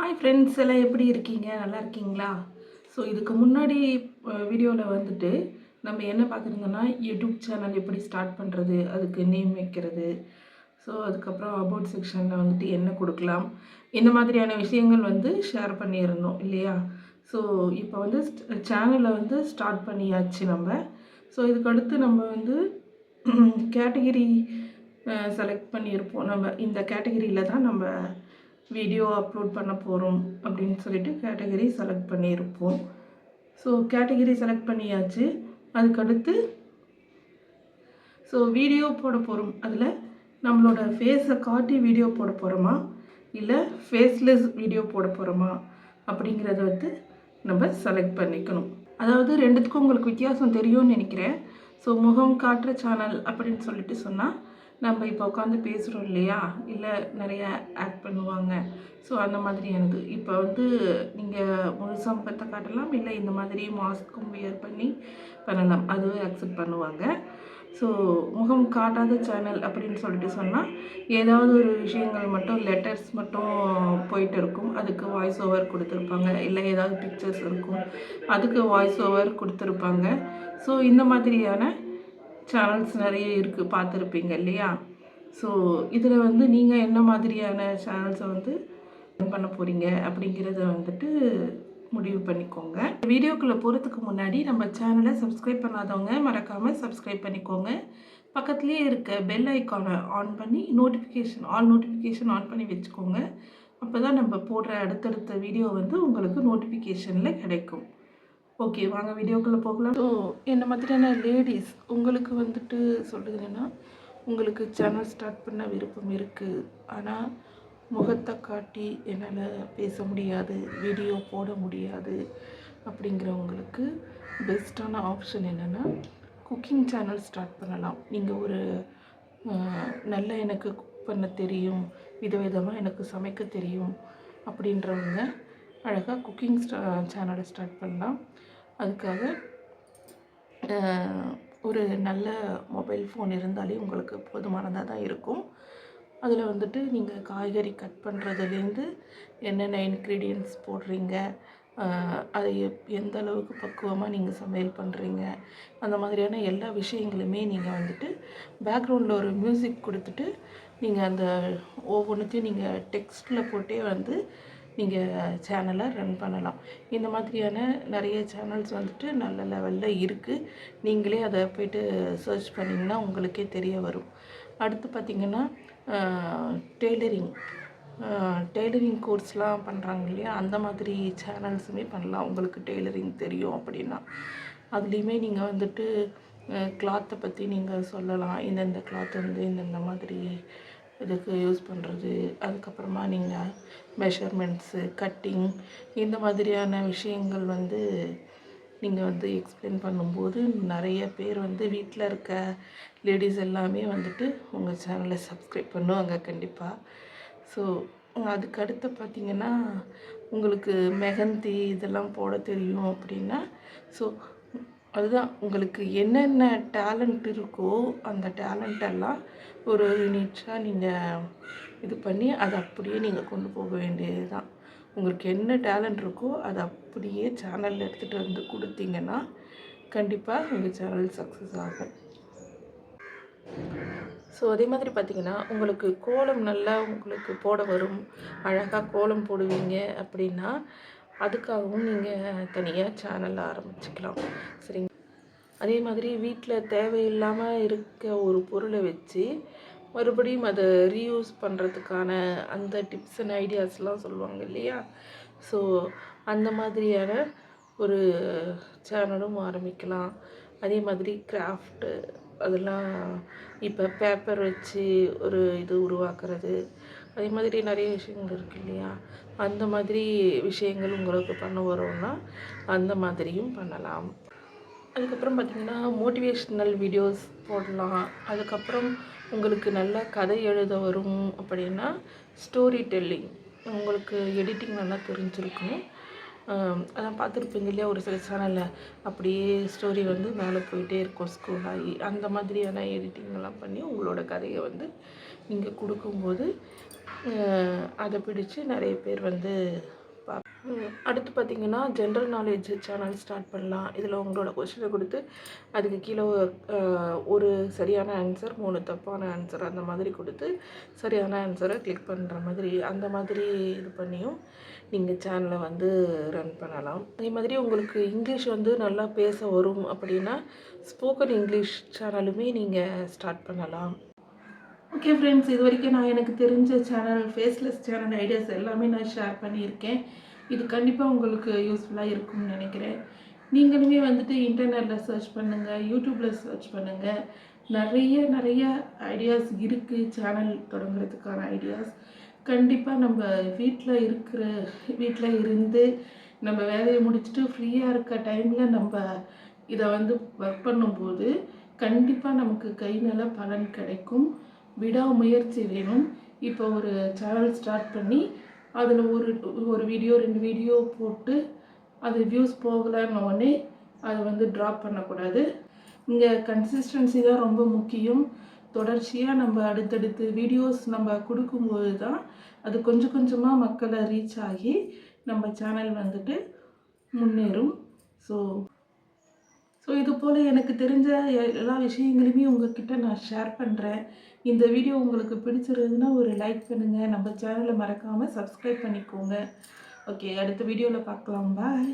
Hi friends எல்லாம் எப்படி இருக்கீங்க? நல்லா இருக்கீங்களா? ஸோ இதுக்கு முன்னாடி வீடியோவில் வந்துட்டு நம்ம என்ன பார்த்துருந்தோம்னா யூடியூப் சேனல் எப்படி ஸ்டார்ட் பண்ணுறது, அதுக்கு நேம் வைக்கிறது, ஸோ அதுக்கப்புறம் அபவுட் செக்ஷனில் வந்துட்டு என்ன கொடுக்கலாம், இந்த மாதிரியான விஷயங்கள் வந்து ஷேர் பண்ணியிருந்தோம் இல்லையா? ஸோ இப்போ வந்து சேனலை வந்து ஸ்டார்ட் பண்ணியாச்சு நம்ம. ஸோ இதுக்கடுத்து நம்ம வந்து கேட்டகிரி செலக்ட் பண்ணியிருப்போம். நம்ம இந்த கேட்டகிரியில் தான் நம்ம வீடியோ அப்லோட் பண்ண போகிறோம் அப்படின்னு சொல்லிட்டு கேட்டகரி செலக்ட் பண்ணியிருப்போம். ஸோ கேட்டகரி செலக்ட் பண்ணியாச்சு. அதுக்கடுத்து ஸோ வீடியோ போட போகிறோம். அதில் நம்மளோட ஃபேஸை காட்டி வீடியோ போட போகிறோமா, இல்லை ஃபேஸ்லெஸ் வீடியோ போட போகிறோமா அப்படிங்கிறத வந்து நம்ம செலக்ட் பண்ணிக்கணும். அதாவது ரெண்டுத்துக்கும் உங்களுக்கு வித்தியாசம் தெரியும்னு நினைக்கிறேன். ஸோ முகம் காட்டுற சேனல் அப்படின்னு சொல்லிட்டு சொன்னால் நம்ம இப்போ உட்காந்து பேசுகிறோம் இல்லையா, இல்லை நிறைய ஆக்ட் பண்ணுவாங்க. ஸோ அந்த மாதிரியானது. இப்போ வந்து நீங்கள் முழுசாக முகத்தை காட்டலாம், இல்லை இந்த மாதிரி மாஸ்க்கும் வியர் பண்ணி பண்ணலாம், அதுவே அக்செப்ட் பண்ணுவாங்க. ஸோ முகம் காட்டாத சேனல் அப்படின்னு சொல்லிட்டு சொன்னால் ஏதாவது ஒரு விஷயங்கள் மட்டும் லெட்டர்ஸ் மட்டும் போயிட்டு இருக்கும், அதுக்கு வாய்ஸ் ஓவர் கொடுத்துருப்பாங்க. இல்லை ஏதாவது பிக்சர்ஸ் இருக்கும், அதுக்கு வாய்ஸ் ஓவர் கொடுத்துருப்பாங்க. ஸோ இந்த மாதிரியான சேனல்ஸ் நிறைய இருக்குது, பார்த்துருப்பீங்க இல்லையா? ஸோ இதில் வந்து நீங்கள் என்ன மாதிரியான சேனல்ஸை வந்து பண்ண போகிறீங்க அப்படிங்கிறத வந்துட்டு முடிவு பண்ணிக்கோங்க. வீடியோக்குள்ளே போகிறதுக்கு முன்னாடி நம்ம சேனலை சப்ஸ்கிரைப் பண்ணாதவங்க மறக்காமல் சப்ஸ்கிரைப் பண்ணிக்கோங்க. பக்கத்துலேயே இருக்க பெல் ஐக்கானை ஆன் பண்ணி ஆல் நோட்டிஃபிகேஷன் ஆன் பண்ணி வச்சுக்கோங்க. அப்போ தான் நம்ம போடுற அடுத்தடுத்த வீடியோ வந்து உங்களுக்கு நோட்டிஃபிகேஷனில் கிடைக்கும். ஓகே, வாங்க வீடியோக்குள்ளே போகலாம். ஸோ என்ன மாதிரியான லேடிஸ் உங்களுக்கு வந்துட்டு சொல்லுங்கன்னா, உங்களுக்கு சேனல் ஸ்டார்ட் பண்ண விருப்பம் இருக்குது, ஆனால் முகத்தை காட்டி என்னால் பேச முடியாது, வீடியோ போட முடியாது அப்படிங்கிறவங்களுக்கு பெஸ்ட்டான ஆப்ஷன் என்னென்னா, குக்கிங் சேனல் ஸ்டார்ட் பண்ணலாம். நீங்கள் ஒரு நல்ல எனக்கு குக் பண்ண தெரியும், விதவிதமாக எனக்கு சமைக்க தெரியும் அப்படின்றவங்க அழகாக குக்கிங் சேனலை ஸ்டார்ட் பண்ணலாம். அதுக்காக ஒரு நல்ல மொபைல் ஃபோன் இருந்தாலே உங்களுக்கு போதுமானதாக தான் இருக்கும். அதில் வந்துட்டு நீங்கள் காய்கறி கட் பண்ணுறதுலேருந்து என்னென்ன இன்க்ரீடியன்ட்ஸ் போடுறீங்க, அதை எந்த அளவுக்கு பக்குவமாக நீங்கள் சமையல் பண்ணுறீங்க, அந்த மாதிரியான எல்லா விஷயங்களுமே நீங்கள் வந்துட்டு பேக்ரவுண்டில் ஒரு மியூசிக் கொடுத்துட்டு நீங்கள் அந்த ஒவ்வொன்றுத்தையும் நீங்கள் டெக்ஸ்ட்டில் போட்டே வந்து நீங்கள் சேனலை ரன் பண்ணலாம். இந்த மாதிரியான நிறைய சேனல்ஸ் வந்துட்டு நல்ல லெவலில் இருக்குது. நீங்களே அதை போய்ட்டு சர்ச் பண்ணிங்கன்னா உங்களுக்கே தெரிய வரும். அடுத்து பார்த்திங்கன்னா டெய்லரிங் கோர்ஸ்லாம் பண்ணுறாங்க இல்லையா, அந்த மாதிரி சேனல்ஸுமே பண்ணலாம். உங்களுக்கு டெய்லரிங் தெரியும் அப்படின்னா அதுலேயுமே நீங்கள் வந்துட்டு கிளாத்தை பற்றி நீங்கள் சொல்லலாம். இந்தந்த கிளாத் வந்து இந்தந்த மாதிரி இதுக்கு யூஸ் பண்ணுறது, அதுக்கப்புறமா நீங்கள் மெஷர்மெண்ட்ஸு, கட்டிங், இந்த மாதிரியான விஷயங்கள் வந்து நீங்கள் வந்து எக்ஸ்பிளைன் பண்ணும்போது நிறைய பேர் வந்து வீட்டில் இருக்க லேடிஸ் எல்லாமே வந்துட்டு உங்கள் சேனலை சப்ஸ்கிரைப் பண்ணுவாங்க கண்டிப்பாக. ஸோ அதுக்கடுத்து பார்த்திங்கன்னா, உங்களுக்கு மெஹந்தி இதெல்லாம் போட தெரியும் அப்படின்னா, ஸோ அதுதான் உங்களுக்கு என்னென்ன டேலண்ட் இருக்கோ அந்த டேலண்டெல்லாம் ஒரு யூனிட்டாக நீங்கள் இது பண்ணி அதை அப்படியே நீங்கள் கொண்டு போக வேண்டியது தான். உங்களுக்கு என்ன டேலண்ட் இருக்கோ அதை அப்படியே சேனலில் எடுத்துகிட்டு வந்து கொடுத்தீங்கன்னா கண்டிப்பாக உங்கள் சேனல் சக்ஸஸ் ஆகும். ஸோ அதே மாதிரி பார்த்திங்கன்னா, உங்களுக்கு கோலம் நல்லா உங்களுக்கு போட வரும், அழகாக கோலம் போடுவீங்க அப்படின்னா அதுக்காகவும் நீங்கள் தனியாக சேனல் ஆரம்பிச்சுக்கலாம். சரிங்க. அதே மாதிரி வீட்டில் தேவையில்லாமல் இருக்க ஒரு பொருளை வச்சு மறுபடியும் அதை ரீயூஸ் பண்ணுறதுக்கான அந்த டிப்ஸ் அண்ட் ஐடியாஸ்லாம் சொல்லுவாங்க இல்லையா, ஸோ அந்த மாதிரியான ஒரு சேனலும் ஆரம்பிக்கலாம். அதே மாதிரி கிராஃப்ட்டு அதெல்லாம் இப்போ பேப்பர் வச்சு ஒரு இது உருவாக்குறது, அதே மாதிரி நிறைய விஷயங்கள் இருக்குது இல்லையா, அந்த மாதிரி விஷயங்கள் உங்களுக்கு பண்ண வரோன்னா அந்த மாதிரியும் பண்ணலாம். அதுக்கப்புறம் பார்த்திங்கன்னா மோட்டிவேஷ்னல் வீடியோஸ் போடலாம். அதுக்கப்புறம் உங்களுக்கு நல்ல கதை எழுத வரும் அப்படின்னா ஸ்டோரி டெல்லிங், உங்களுக்கு எடிட்டிங் நல்லா தெரிஞ்சிருக்கணும். அதான் பார்த்துருப்பீங்க இல்லையா, ஒரு சில சேனலில் அப்படியே ஸ்டோரி வந்து மேலே போயிட்டே இருக்கும் ஸ்க்ரோல் ஆகி, அந்த மாதிரியான எடிட்டிங்கெல்லாம் பண்ணி உங்களோட கதையை வந்து நீங்கள் கொடுக்கும்போது அதை பிடிச்சு நிறைய பேர் வந்து அடுத்து பார்த்திங்கன்னா ஜென்ரல் நாலேஜ் சேனல் ஸ்டார்ட் பண்ணலாம். இதில் உங்களோட கொஷினை கொடுத்து அதுக்கு கீழே ஒரு சரியான ஆன்சர் 3 தப்பான ஆன்சர் அந்த மாதிரி கொடுத்து சரியான ஆன்சரை கிளிக் பண்ணுற மாதிரி அந்த மாதிரி இது பண்ணியும் நீங்கள் சேனலை வந்து ரன் பண்ணலாம். அதே மாதிரி உங்களுக்கு இங்கிலீஷ் வந்து நல்லா பேச வரும் அப்படின்னா ஸ்போக்கன் இங்கிலீஷ் சேனலுமே நீங்கள் ஸ்டார்ட் பண்ணலாம். ஓகே ஃப்ரெண்ட்ஸ், இது வரைக்கும் நான் எனக்கு தெரிஞ்ச சேனல் ஃபேஸ்லெஸ் சேனல் ஐடியாஸ் எல்லாமே நான் ஷேர் பண்ணியிருக்கேன். இது கண்டிப்பாக உங்களுக்கு யூஸ்ஃபுல்லாக இருக்கும்னு நினைக்கிறேன். நீங்களுமே வந்துட்டு இன்டர்நெட்டில் சர்ச் பண்ணுங்கள், யூடியூப்பில் சர்ச் பண்ணுங்கள். நிறைய ஐடியாஸ் இருக்குது சேனல் தொடங்குறதுக்கான ஐடியாஸ். கண்டிப்பாக நம்ம வீட்டில் இருந்து நம்ம வேலையை முடிச்சுட்டு ஃப்ரீயாக இருக்க டைமில் நம்ம இதை வந்து ஒர்க் பண்ணும்போது கண்டிப்பாக நமக்கு கை நல்ல பலன் கிடைக்கும். விடாமுயற்சி வேணும். இப்போ ஒரு சேனல் ஸ்டார்ட் பண்ணி அதில் ஒரு வீடியோ 2 வீடியோ போட்டு அது வியூஸ் போகலன்னொடனே அதை வந்து ட்ராப் பண்ணக்கூடாது. இங்கே கன்சிஸ்டன்சி தான் ரொம்ப முக்கியம். தொடர்ச்சியாக நம்ம அடுத்தடுத்து வீடியோஸ் நம்ம கொடுக்கும்போது தான் அது கொஞ்சம் கொஞ்சமாக மக்களை ரீச் ஆகி நம்ம சேனல் வந்துட்டு முன்னேறும். ஸோ இது போல் எனக்கு தெரிஞ்ச எல்லா விஷயங்களையுமே உங்கள்கிட்ட நான் ஷேர் பண்ணுறேன். இந்த வீடியோ உங்களுக்கு பிடிச்சிருந்ததுன்னா ஒரு லைக் பண்ணுங்கள். நம்ம சேனலை மறக்காமல் சப்ஸ்கிரைப் பண்ணிக்கோங்க. ஓகே, அடுத்த வீடியோவில் பார்க்கலாம். பாய்.